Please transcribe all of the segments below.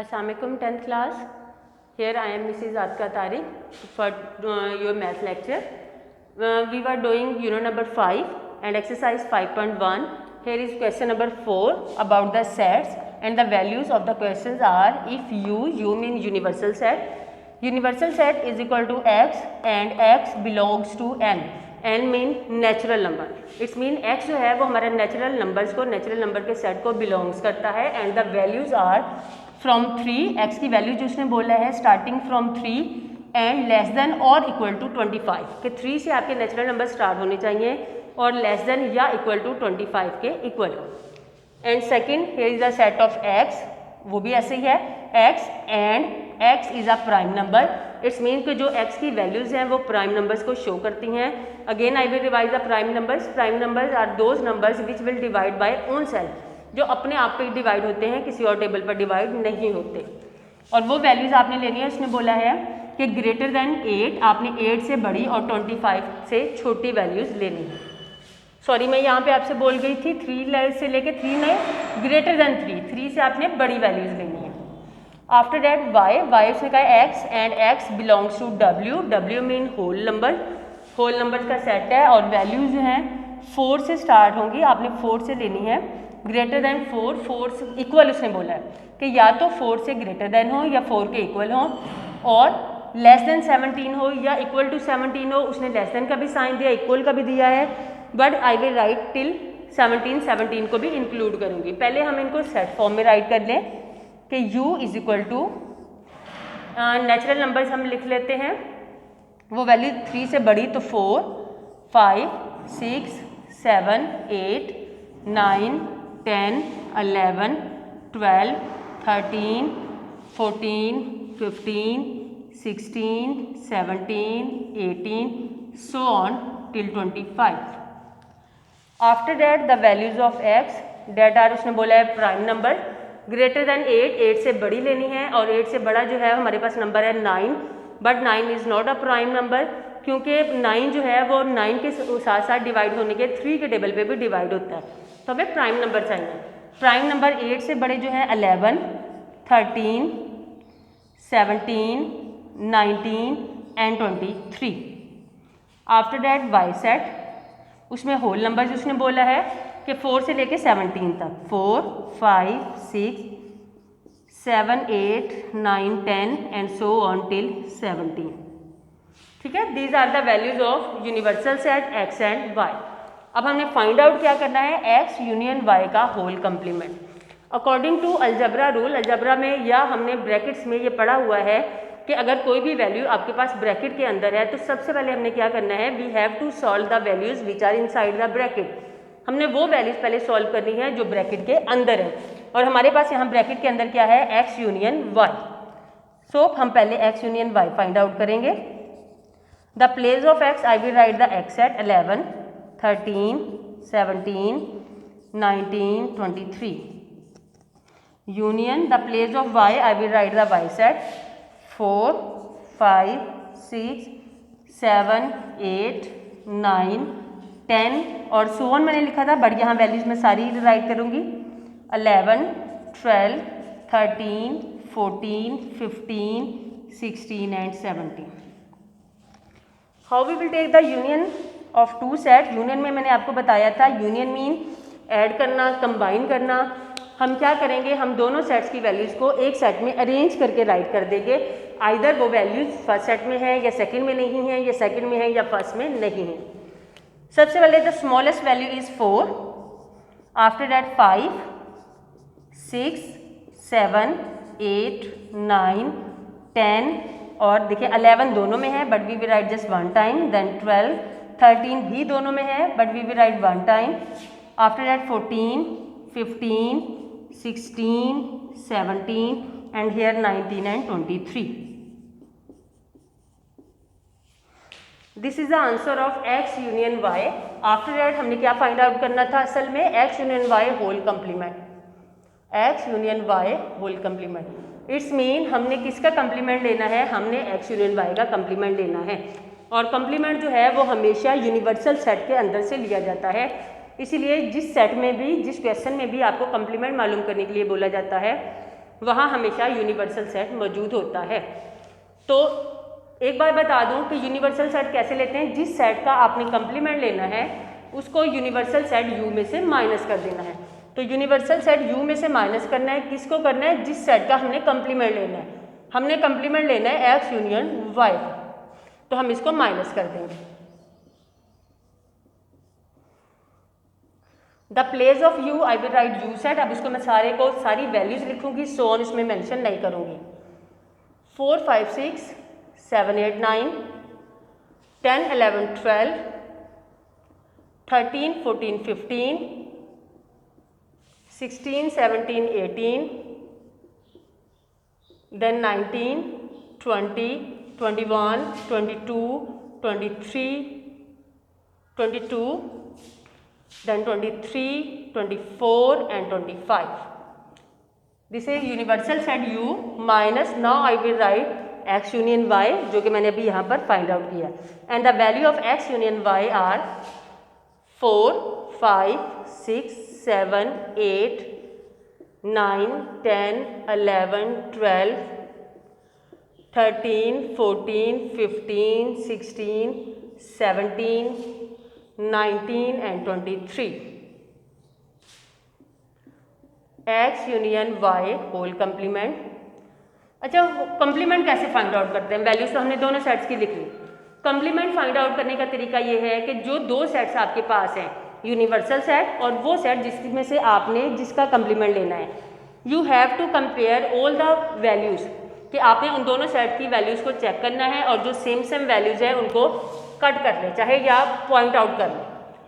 Assalamualaikum 10th class. Here I am Mrs. Atka Tariq for your math lecture. We were doing unit number 5 and exercise 5.1. Here is question number 4 about the sets, and the values of the questions are: if u means universal set. Universal set is equal to x and x belongs to n. n mean natural number. It's mean x जो है वो हमारे natural numbers को, natural number के set को belongs करता है. And the values are from 3, x की वैल्यू जो उसने बोला है starting from 3 and less than और इक्वल टू 25 के 3 से आपके नेचुरल नंबर स्टार्ट होने चाहिए और लेस देन या इक्वल टू 25 के equal. And second, here is the set of x, वो भी ऐसे ही है x and x is a prime number. It's mean कि जो x की वैल्यूज हैं वो प्राइम नंबर्स को शो करती हैं. Again I will revise the prime numbers. Prime numbers are those numbers which will divide by own self, जो अपने आप पे डिवाइड होते हैं, किसी और टेबल पर डिवाइड नहीं होते. और वो वैल्यूज आपने लेनी है. उसने बोला है कि ग्रेटर देन 8, आपने 8 से बड़ी और 25 से छोटी वैल्यूज लेनी है. सॉरी, मैं यहाँ पे आपसे बोल गई थी 3 से लेके 3 नहीं, ग्रेटर देन 3 से आपने बड़ी वैल्यूज लेनी है. आफ्टर दैट y उसने कहा x and x belongs to w mean whole number. Whole number का सेट है और वैल्यूज जो हैं 4 से स्टार्ट होंगी. आपने 4 से लेनी है. ग्रेटर देन 4 से इक्वल उसने बोला है कि या तो 4 से ग्रेटर देन हो या 4 के इक्वल हो, और लेस देन 17 हो या इक्वल टू 17 हो. उसने लेस देन का भी साइन दिया, इक्वल का भी दिया है, but I will right till 17 को भी इंक्लूड करूँगी. पहले हम इनको सेट फॉर्म में राइट कर लें कि u is equal to natural numbers हम लिख लेते हैं. वो वैल्यू 3 से बड़ी तो 4, 5, 6, 7, 8, 9, 10, 11, 12, 13, 14, 15, 16, 17, 18, so on till 25. After that the values of x that are उसने बोला है प्राइम नंबर. ग्रेटर देन 8 से बड़ी लेनी है, और 8 से बड़ा जो है हमारे पास नंबर है 9, but 9 is not a prime number, क्योंकि 9 जो है वो 9 के साथ साथ डिवाइड होने के 3 के टेबल पे भी डिवाइड होता है, तो हमें प्राइम नंबर चाहिए. प्राइम नंबर 8 से बड़े जो है 11, 13, 17, 19 and 23. After that y set, उसमें होल नंबर जो उसने बोला है कि 4 से लेके 17 तक, 4, 5, 6, 7, 8, 9, 10 एंड सो ऑन टिल 17. ठीक है, these are the values of universal set x and y. अब हमने फाइंड आउट क्या करना है, x यूनियन y का whole complement. According to algebra rule, algebra में या हमने ब्रैकेट्स में ये पढ़ा हुआ है कि अगर कोई भी वैल्यू आपके पास ब्रैकेट के अंदर है तो सबसे पहले हमने क्या करना है, we have to solve the values which are inside the bracket. हमने वो वैल्यूज पहले सॉल्व करनी है जो ब्रैकेट के अंदर है, और हमारे पास यहाँ ब्रैकेट के अंदर क्या है, x यूनियन y. सो हम पहले x union y find out करेंगे. The place of x I will write the x at 11, 13, 17, 19, 23. Union, the place of y, I will write the y set 4, 5, 6, 7, 8, 9, 10 और so on मैंने लिखा था, but यहाँ values मैं सारी राइट करूँगी. 11, 12, 13, 14, 15, 16 and 17. How we will take the union of two set. Union में मैंने आपको बताया था, यूनियन मीन ऐड करना, कंबाइन करना. हम क्या करेंगे, हम दोनों सेट्स की वैल्यूज़ को एक सेट में अरेंज करके राइट कर देंगे. आइदर वो वैल्यूज़ फर्स्ट सेट में है या सेकंड में नहीं है, या सेकंड में है या फर्स्ट में नहीं है. सबसे पहले the smallest value is 4. After that 5, 6, 7, 8, 9, 10 और देखिए 11 दोनों में है, but we will write just one time. Then 12, 13 भी दोनों में है, but we will write one time. After that 14, 15, 16, 17 and here 19 and 23. This is the answer of x union y. After that हमने क्या फाइंड आउट करना था असल में, x union y whole complement. x union y whole complement. It's mean हमने किसका complement लेना है, हमने x union y का कंप्लीमेंट लेना है. और कंप्लीमेंट जो है वो हमेशा यूनिवर्सल सेट के अंदर से लिया जाता है. इसीलिए जिस सेट में भी, जिस क्वेश्चन में भी आपको कंप्लीमेंट मालूम करने के लिए बोला जाता है वहाँ हमेशा यूनिवर्सल सेट मौजूद होता है। तो एक बार बता दूं कि यूनिवर्सल सेट कैसे लेते हैं, जिस सेट का आपने कंप्लीमेंट लेना है उसको यूनिवर्सल सेट U में से माइनस कर देना है। तो यूनिवर्सल सेट U में से माइनस करना है, किसको करना है, जिस सेट का हमने कंप्लीमेंट लेना है। हमने कंप्लीमेंट लेना है X यूनियन Y, तो हम इसको माइनस कर देंगे। The place of U I will right U set. अब इसको मैं सारी वैल्यूज लिखूंगी, सो ऑन इसमें मेंशन नहीं करूंगी। 4 5 6 7 8 9 10 11 12 13 14 15 16 17 18 then 19 20 21 22 23 22 then 23 24 and 25. This is universal set U minus, now I will write X union Y, जो कि मैंने अभी यहाँ पर फाइंड आउट किया, and the value of X union Y are 4 5 6 7 8 9 10 11 12 13 14 15 16 17 19 and 23. X union Y whole complement. अच्छा, complement कैसे find out करते हैं? वैल्यूज तो हमने दोनों सेट्स की लिख ली। कंप्लीमेंट फाइंड आउट करने का तरीका ये है कि जो दो सेट्स आपके पास हैं, यूनिवर्सल सेट और वो सेट जिसमें से आपने जिसका कंप्लीमेंट लेना है, you have to compare all the values, कि आपने उन दोनों सेट की वैल्यूज़ को चेक करना है और जो सेम वैल्यूज़ है उनको कट कर ले, चाहे या पॉइंट आउट कर ले,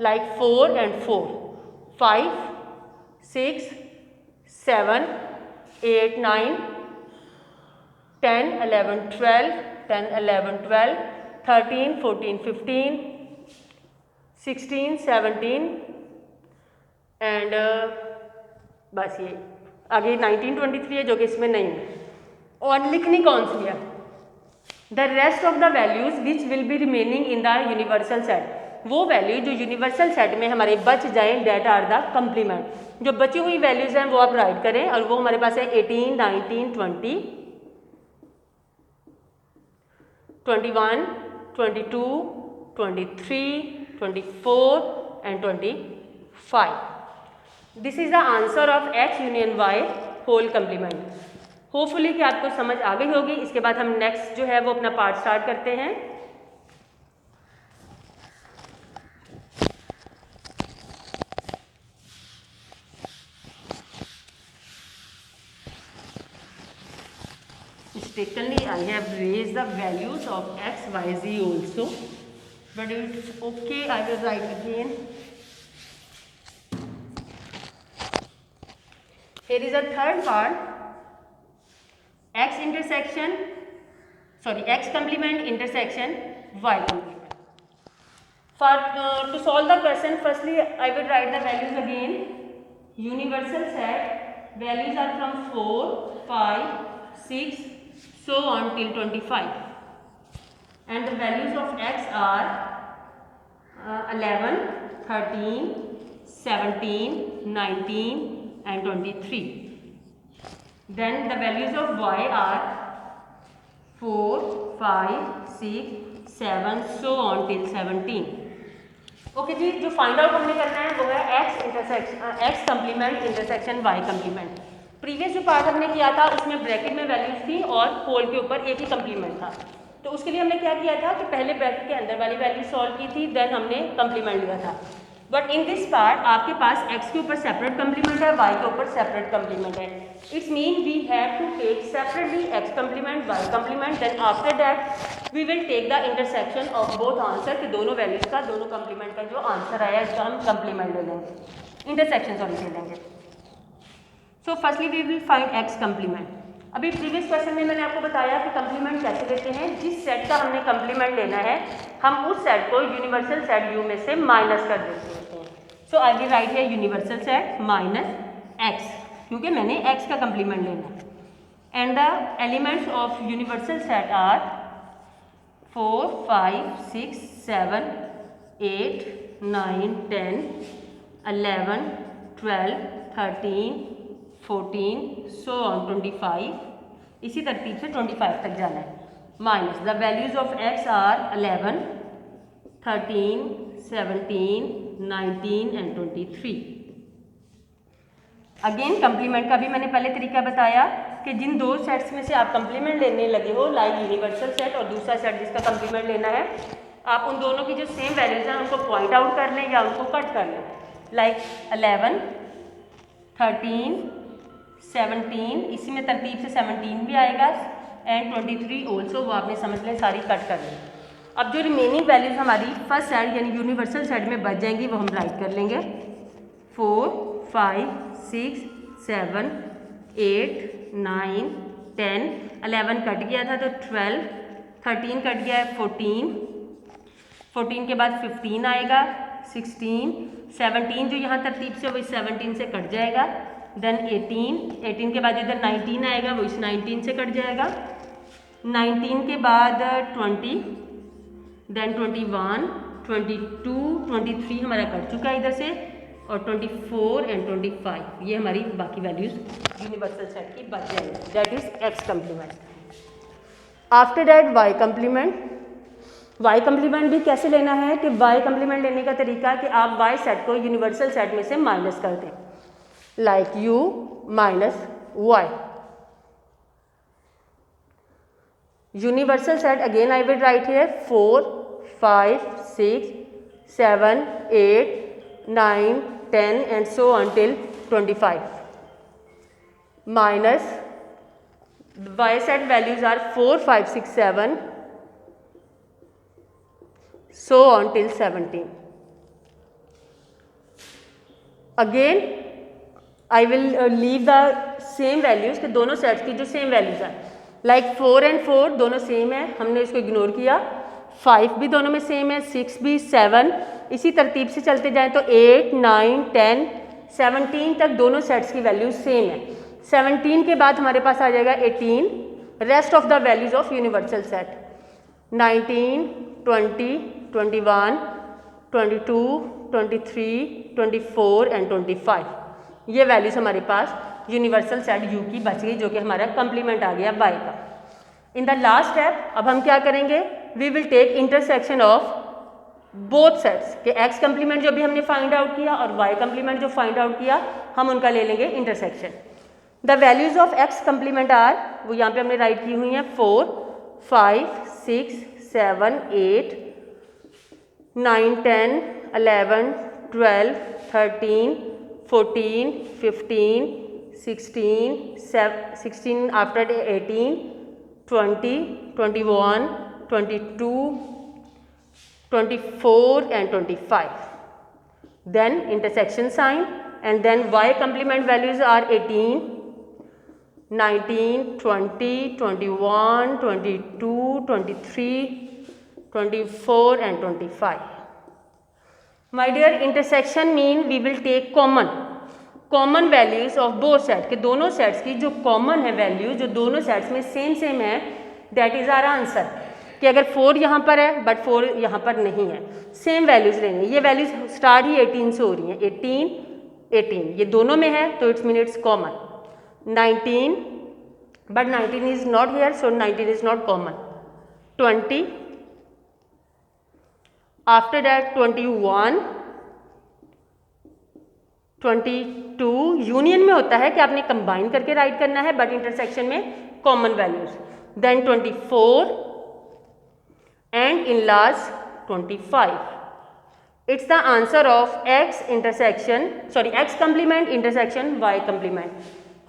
लाइक 4 and 4 5 6 7 8 9 10 11 12 10 11 12 13 14 15 16 17 एंड बस ये आगे 19 23 है जो कि इसमें नहीं है। और लिखनी कौन सी है? The rest of the values which will be remaining in the universal set, वो वैल्यू जो यूनिवर्सल सेट में हमारे बच जाए, डेट आर द कंप्लीमेंट। जो बची हुई वैल्यूज हैं वो आप राइट करें, और वो हमारे पास है 18 19 20 21 22 23 24 and 25. This is the answer of X union Y whole complement. Hopefully कि आपको समझ आ गई होगी। इसके बाद हम नेक्स्ट जो है वो अपना पार्ट स्टार्ट करते हैं। Mistakenly I have raised the values of X, Y, Z also, but it's okay, I will write again. Here is a third part, X complement intersection Y complement. To solve the question, firstly I will write the values again. Universal set values are from 4 5 6 so on till 25, and the values of X are 11 13 17 19 and 23. Then the values of Y are 4 5 6 7 so on till 17. Okay जी, जो find out हमने करना है वो है X complement intersection Y complement. Previous जो part हमने किया था उसमें ब्रैकेट में वैल्यूज थी और होल के ऊपर एक ही कंप्लीमेंट था। तो उसके लिए हमने क्या किया था कि पहले ब्रैकेट के अंदर वाली वैल्यू सॉल्व की थी, देन हमने कंप्लीमेंट लिया था। बट इन दिस पार्ट आपके पास X के ऊपर सेपरेट कंप्लीमेंट है, Y के ऊपर सेपरेट कंप्लीमेंट है। It's mean we have to take separately X complement Y complement, then after that we will take the intersection of both answer, कि दोनों values का दोनों कंप्लीमेंट का जो आंसर आया इसका हम कंप्लीमेंट ले लेंगे, इंटरसेक्शन सॉरी ले लेंगे। So firstly we will find X complement. अभी प्रीवियस क्वेश्चन में मैंने आपको बताया कि कंप्लीमेंट कैसे लेते हैं। जिस सेट का हमने कंप्लीमेंट लेना है हम उस सेट को यूनिवर्सल सेट U में से माइनस कर देते हैं। So I will write here universal set minus X, क्योंकि मैंने X का कंप्लीमेंट लेना है। And the elements of universal set are 4 5 6 7 8 9 10 11 12 13 14 so on 25, इसी तरतीब से 25 तक जाना है। Minus the values of x are 11, 13, 17, 19 and 23। Again complement का भी मैंने पहले तरीका बताया कि जिन दो सेट्स में से आप कंप्लीमेंट लेने लगे हो, लाइक यूनिवर्सल सेट और दूसरा सेट जिसका कंप्लीमेंट लेना है, आप उन दोनों की जो सेम वैल्यूज हैं उनको पॉइंट आउट कर लें या उनको कट कर लें। लाइक 11, 13, 17, इसी में तरतीब से 17 भी आएगा एंड 23 ऑल्सो, वो आपने समझ लें सारी कट कर लें। अब जो रिमेनिंग वैल्यूज हमारी फर्स्ट सेट यानी यूनिवर्सल सेट में बच जाएंगी वो हम राइट कर लेंगे। 4, 5, 6, 7, 8, 9, 10, 11 कट गया था तो 12, 13 कट गया है 14, 14 के बाद 15 आएगा, 16, 17 जो यहाँ तरतीब से वही 17 से कट जाएगा, देन 18, 18 के बाद इधर 19 आएगा वो इस 19 से कट जाएगा, 19 के बाद 20, देन 21, 22, 23 हमारा कट चुका है इधर से, और 24 एंड 25 ये हमारी बाकी वैल्यूज यूनिवर्सल सेट की बच जाएंगी, that is X complement. After that Y complement. Y complement भी कैसे लेना है कि वाई कम्प्लीमेंट लेने का तरीका कि आप वाई सेट को यूनिवर्सल सेट में से माइनस कर दें, like u minus Y. Universal set again I will write here 4, 5, 6, 7, 8, 9, 10 and so until 25. Minus y set values are 4, 5, 6, 7 so on till 17. Again I will leave the same values कि दोनों sets की जो same values हैं, like 4 and 4 दोनों same है, हमने इसको ignore किया। 5 भी दोनों में सेम है, 6 भी, 7, इसी तरतीब से चलते जाएं तो 8, 9, 10, 17 तक दोनों सेट्स की वैल्यूज सेम है। 17 के बाद हमारे पास आ जाएगा 18, rest of the values of universal set 19, 20, 21, 22, 23, 24 and 25। ये वैल्यूज हमारे पास यूनिवर्सल सेट यू की बच गई जो कि हमारा कंप्लीमेंट आ गया वाई का। इन द लास्ट स्टेप अब हम क्या करेंगे, we will take intersection of both sets के एक्स कम्प्लीमेंट जो भी हमने फाइंड आउट किया और वाई कम्प्लीमेंट जो फाइंड आउट किया हम उनका ले लेंगे intersection. The values of X complement are, वो यहाँ पे हमने राइट की हुई हैं 4, 5, 6, 7, 8, 9, 10, 11, 12, 13, 14, 15, 16 after 18, 20, 21, 22, 24 and 25. Then intersection sign and then y complement values are 18, 19, 20, 21, 22, 23, 24 and 25. My dear, intersection mean we will take common values of both sets के दोनों sets की जो कॉमन है वैल्यू जो दोनों सेट्स में सेम है, दैट इज आवर आंसर। कि अगर 4 यहाँ पर है बट 4 यहाँ पर नहीं है, सेम वैल्यूज लेंगे। ये वैल्यूज स्टार्ट ही 18 से हो रही हैं, 18, 18 ये दोनों में है तो it's mean it's common. 19 but 19 is not here so 19 is not common. 20 after that 21, 22 union में होता है कि आपने कंबाइन करके राइट करना है बट इंटरसेक्शन में common values. Then 24 and in last 25. It's the answer of x complement intersection y complement.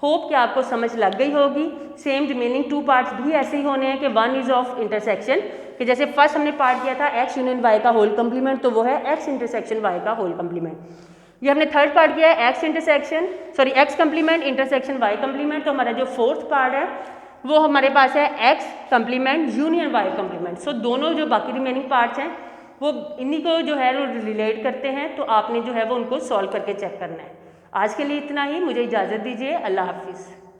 Hope कि आपको समझ लग गई होगी। सेम रिमेनिंग 2 पार्ट्स भी ऐसे ही होने हैं कि 1 इज ऑफ इंटरसेक्शन, कि जैसे फर्स्ट हमने पार्ट किया था x यूनियन y का होल कंप्लीमेंट, तो वो है x इंटरसेक्शन y का होल कंप्लीमेंट। ये हमने थर्ड पार्ट किया है x complement intersection y complement, तो हमारा जो फोर्थ पार्ट है वो हमारे पास है x complement union y complement. So दोनों जो बाकी रिमेनिंग पार्ट्स हैं वो इन्हीं को जो है वो रिलेट करते हैं, तो आपने जो है वो उनको सॉल्व करके चेक करना है। आज के लिए इतना ही, मुझे इजाज़त दीजिए, अल्लाह हाफिज़।